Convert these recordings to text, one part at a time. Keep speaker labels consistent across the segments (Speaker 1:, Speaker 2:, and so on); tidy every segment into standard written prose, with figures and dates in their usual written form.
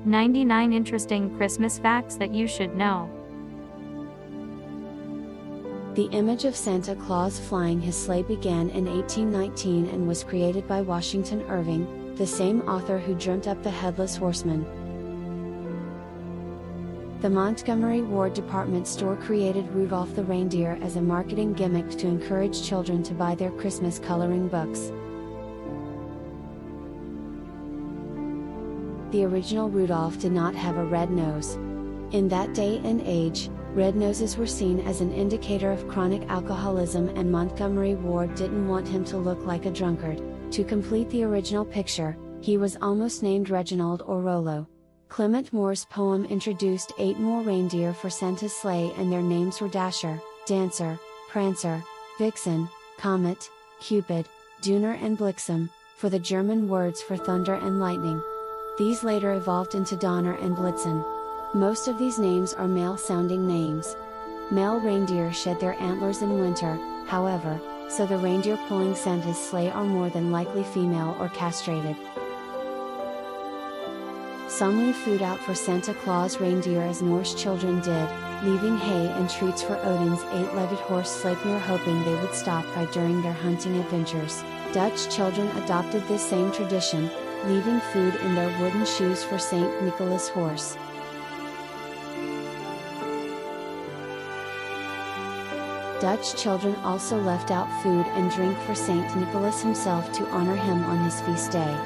Speaker 1: 99 Interesting Christmas Facts That You Should Know.
Speaker 2: The image of Santa Claus flying his sleigh began in 1819 and was created by Washington Irving, the same author who dreamt up the Headless Horseman. The Montgomery Ward department store created Rudolph the Reindeer as a marketing gimmick to encourage children to buy their Christmas coloring books. The original Rudolph did not have a red nose. In that day and age, red noses were seen as an indicator of chronic alcoholism, and Montgomery Ward didn't want him to look like a drunkard. To complete the original picture, he was almost named Reginald or Rollo. Clement Moore's poem introduced 8 more reindeer for Santa's sleigh, and their names were Dasher, Dancer, Prancer, Vixen, Comet, Cupid, Donner and Blitzen, for the German words for thunder and lightning. These later evolved into Donner and Blitzen. Most of these names are male-sounding names. Male reindeer shed their antlers in winter, however, so the reindeer pulling Santa's sleigh are more than likely female or castrated. Some leave food out for Santa Claus reindeer as Norse children did, leaving hay and treats for Odin's 8-legged horse Sleipnir, hoping they would stop by during their hunting adventures. Dutch children adopted this same tradition, leaving food in their wooden shoes for St. Nicholas' horse. Dutch children also left out food and drink for St. Nicholas himself to honor him on his feast day.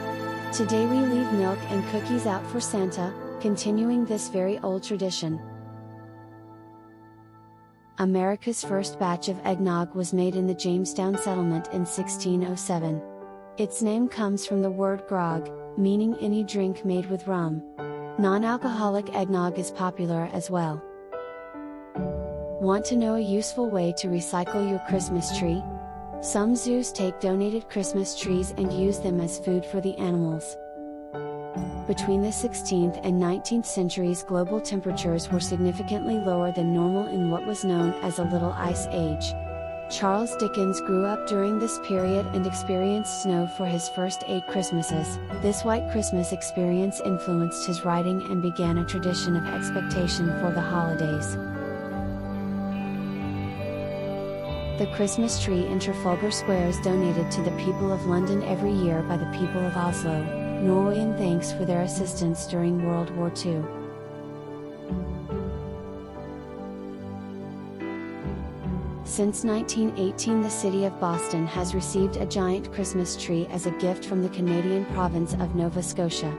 Speaker 2: Today we leave milk and cookies out for Santa, continuing this very old tradition. America's first batch of eggnog was made in the Jamestown settlement in 1607. Its name comes from the word grog, meaning any drink made with rum. Non-alcoholic eggnog is popular as well. Want to know a useful way to recycle your Christmas tree? Some zoos take donated Christmas trees and use them as food for the animals. Between the 16th and 19th centuries, global temperatures were significantly lower than normal in what was known as a Little Ice Age. Charles Dickens grew up during this period and experienced snow for his first 8 Christmases. This white Christmas experience influenced his writing and began a tradition of expectation for the holidays. The Christmas tree in Trafalgar Square is donated to the people of London every year by the people of Oslo, Norway, in thanks for their assistance during World War II. Since 1918, the city of Boston has received a giant Christmas tree as a gift from the Canadian province of Nova Scotia.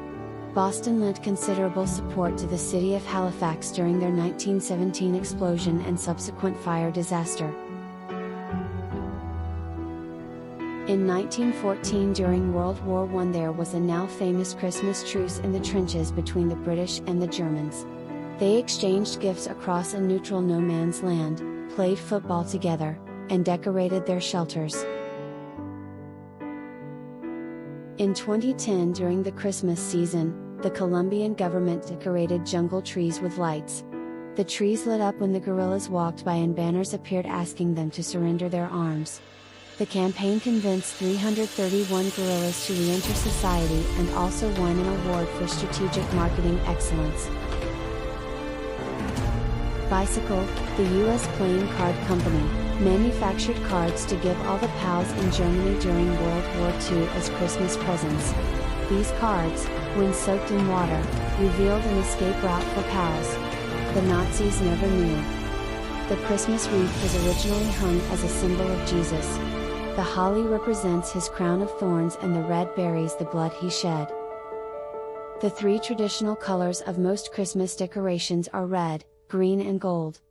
Speaker 2: Boston lent considerable support to the city of Halifax during their 1917 explosion and subsequent fire disaster. In 1914, during World War I, there was a now famous Christmas truce in the trenches between the British and the Germans. They exchanged gifts across a neutral no man's land, played football together, and decorated their shelters. In 2010, during the Christmas season, the Colombian government decorated jungle trees with lights. The trees lit up when the guerrillas walked by and banners appeared asking them to surrender their arms. The campaign convinced 331 guerrillas to re-enter society and also won an award for strategic marketing excellence. Bicycle, the U.S. playing card company, manufactured cards to give all the POWs in Germany during World War II as Christmas presents. These cards, when soaked in water, revealed an escape route for POWs. The Nazis never knew. The Christmas wreath was originally hung as a symbol of Jesus. The holly represents his crown of thorns and the red berries the blood he shed. The 3 traditional colors of most Christmas decorations are red, green and gold.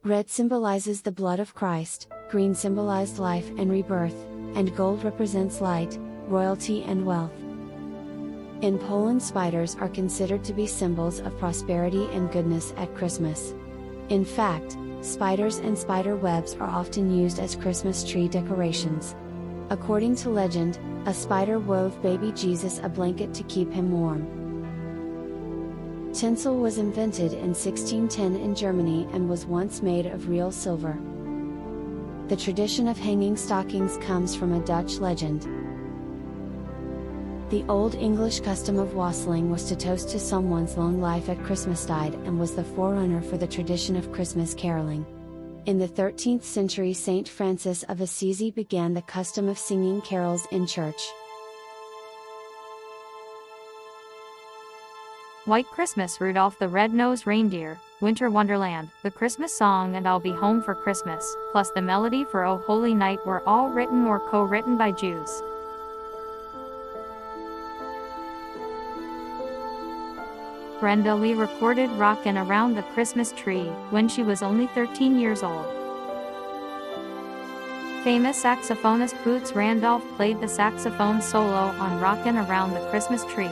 Speaker 2: Red symbolizes the blood of Christ, green symbolized life and rebirth, and gold represents light, royalty and wealth. In Poland, spiders are considered to be symbols of prosperity and goodness at Christmas. In fact, spiders and spider webs are often used as Christmas tree decorations. According to legend, a spider wove baby Jesus a blanket to keep him warm. Tinsel was invented in 1610 in Germany and was once made of real silver. The tradition of hanging stockings comes from a Dutch legend. The Old English custom of wassailing was to toast to someone's long life at Christmastide and was the forerunner for the tradition of Christmas caroling. In the 13th century, Saint Francis of Assisi began the custom of singing carols in church.
Speaker 1: White Christmas, Rudolph the Red-Nosed Reindeer, Winter Wonderland, The Christmas Song and I'll Be Home for Christmas, plus the melody for O Holy Night were all written or co-written by Jews. Brenda Lee recorded Rockin' Around the Christmas Tree when she was only 13 years old. Famous saxophonist Boots Randolph played the saxophone solo on Rockin' Around the Christmas Tree.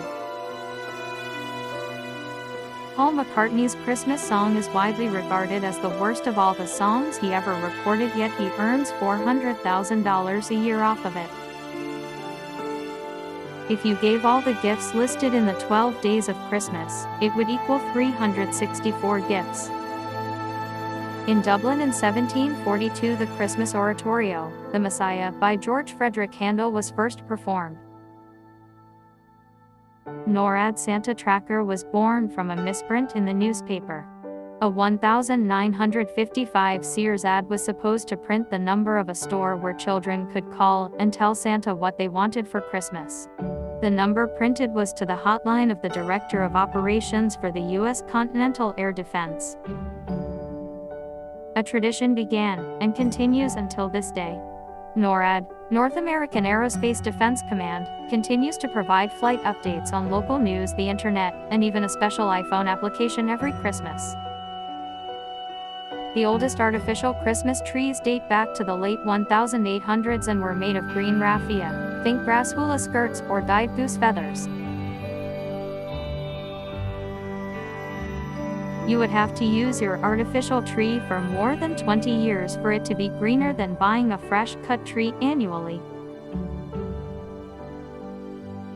Speaker 1: Paul McCartney's Christmas song is widely regarded as the worst of all the songs he ever recorded, yet he earns $400,000 a year off of it. If you gave all the gifts listed in the 12 days of Christmas, it would equal 364 gifts. In Dublin in 1742, the Christmas oratorio, The Messiah, by George Frederick Handel was first performed. NORAD Santa Tracker was born from a misprint in the newspaper. A 1955 Sears ad was supposed to print the number of a store where children could call and tell Santa what they wanted for Christmas. The number printed was to the hotline of the Director of Operations for the U.S. Continental Air Defense. A tradition began, and continues until this day. NORAD, North American Aerospace Defense Command, continues to provide flight updates on local news, the internet, and even a special iPhone application every Christmas. The oldest artificial Christmas trees date back to the late 1800s and were made of green raffia, think grass hula skirts or dyed goose feathers. You would have to use your artificial tree for more than 20 years for it to be greener than buying a fresh-cut tree annually.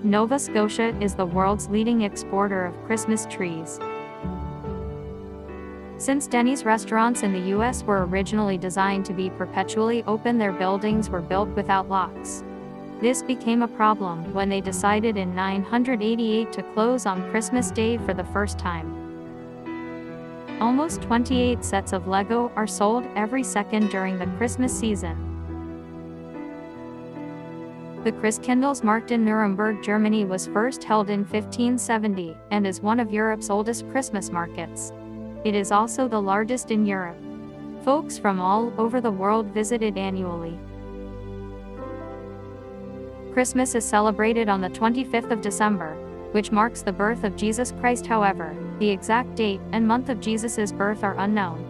Speaker 1: Nova Scotia is the world's leading exporter of Christmas trees. Since Denny's restaurants in the U.S. were originally designed to be perpetually open, their buildings were built without locks. This became a problem when they decided in 988 to close on Christmas Day for the first time. Almost 28 sets of Lego are sold every second during the Christmas season. The Christkindlesmarkt in Nuremberg, Germany was first held in 1570, and is one of Europe's oldest Christmas markets. It is also the largest in Europe. Folks from all over the world visit it annually. Christmas is celebrated on the 25th of December, which marks the birth of Jesus Christ. However, the exact date and month of Jesus' birth are unknown.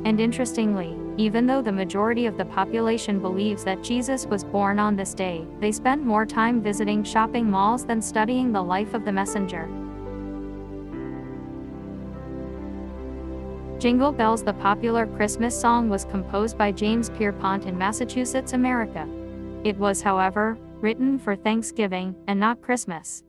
Speaker 1: And interestingly, even though the majority of the population believes that Jesus was born on this day, they spend more time visiting shopping malls than studying the life of the messenger. Jingle Bells, the popular Christmas song, was composed by James Pierpont in Massachusetts, America. It was, however, written for Thanksgiving and not Christmas.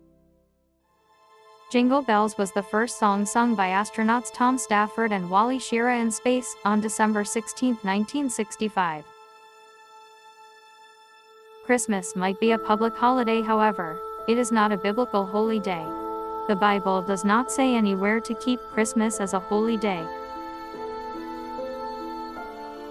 Speaker 1: Jingle Bells was the first song sung by astronauts Tom Stafford and Wally Schirra in space on December 16, 1965. Christmas might be a public holiday, however, it is not a biblical holy day. The Bible does not say anywhere to keep Christmas as a holy day.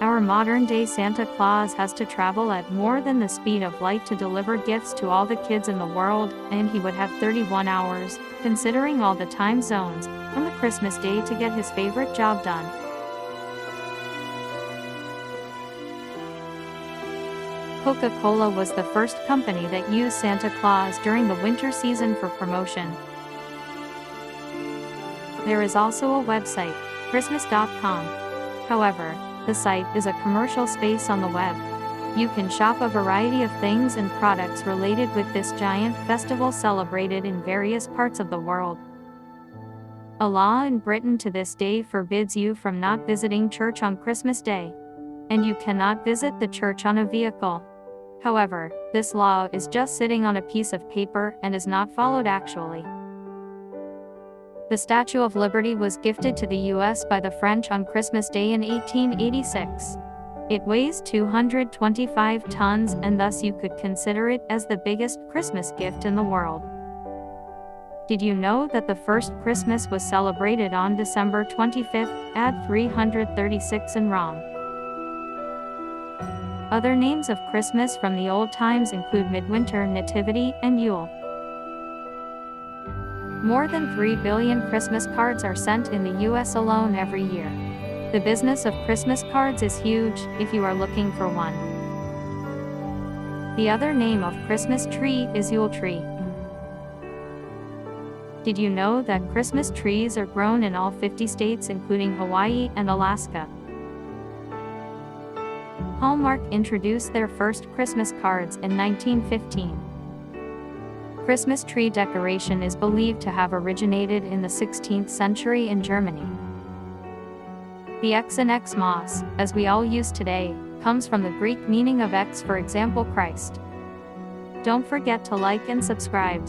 Speaker 1: Our modern-day Santa Claus has to travel at more than the speed of light to deliver gifts to all the kids in the world, and he would have 31 hours, considering all the time zones, on the Christmas day to get his favorite job done. Coca-Cola was the first company that used Santa Claus during the winter season for promotion. There is also a website, Christmas.com. However, the site is a commercial space on the web. You can shop a variety of things and products related with this giant festival celebrated in various parts of the world. A law in Britain to this day forbids you from not visiting church on Christmas Day. And you cannot visit the church on a vehicle. However, this law is just sitting on a piece of paper and is not followed actually. The Statue of Liberty was gifted to the U.S. by the French on Christmas Day in 1886. It weighs 225 tons and thus you could consider it as the biggest Christmas gift in the world. Did you know that the first Christmas was celebrated on December 25th, at 336 in Rome? Other names of Christmas from the old times include Midwinter, Nativity, and Yule. More than 3 billion Christmas cards are sent in the US alone every year. The business of Christmas cards is huge, if you are looking for one. The other name of Christmas tree is Yule tree. Did you know that Christmas trees are grown in all 50 states including Hawaii and Alaska? Hallmark introduced their first Christmas cards in 1915. Christmas tree decoration is believed to have originated in the 16th century in Germany. The X in Xmas, as we all use today, comes from the Greek meaning of X, for example, Christ. Don't forget to like and subscribe.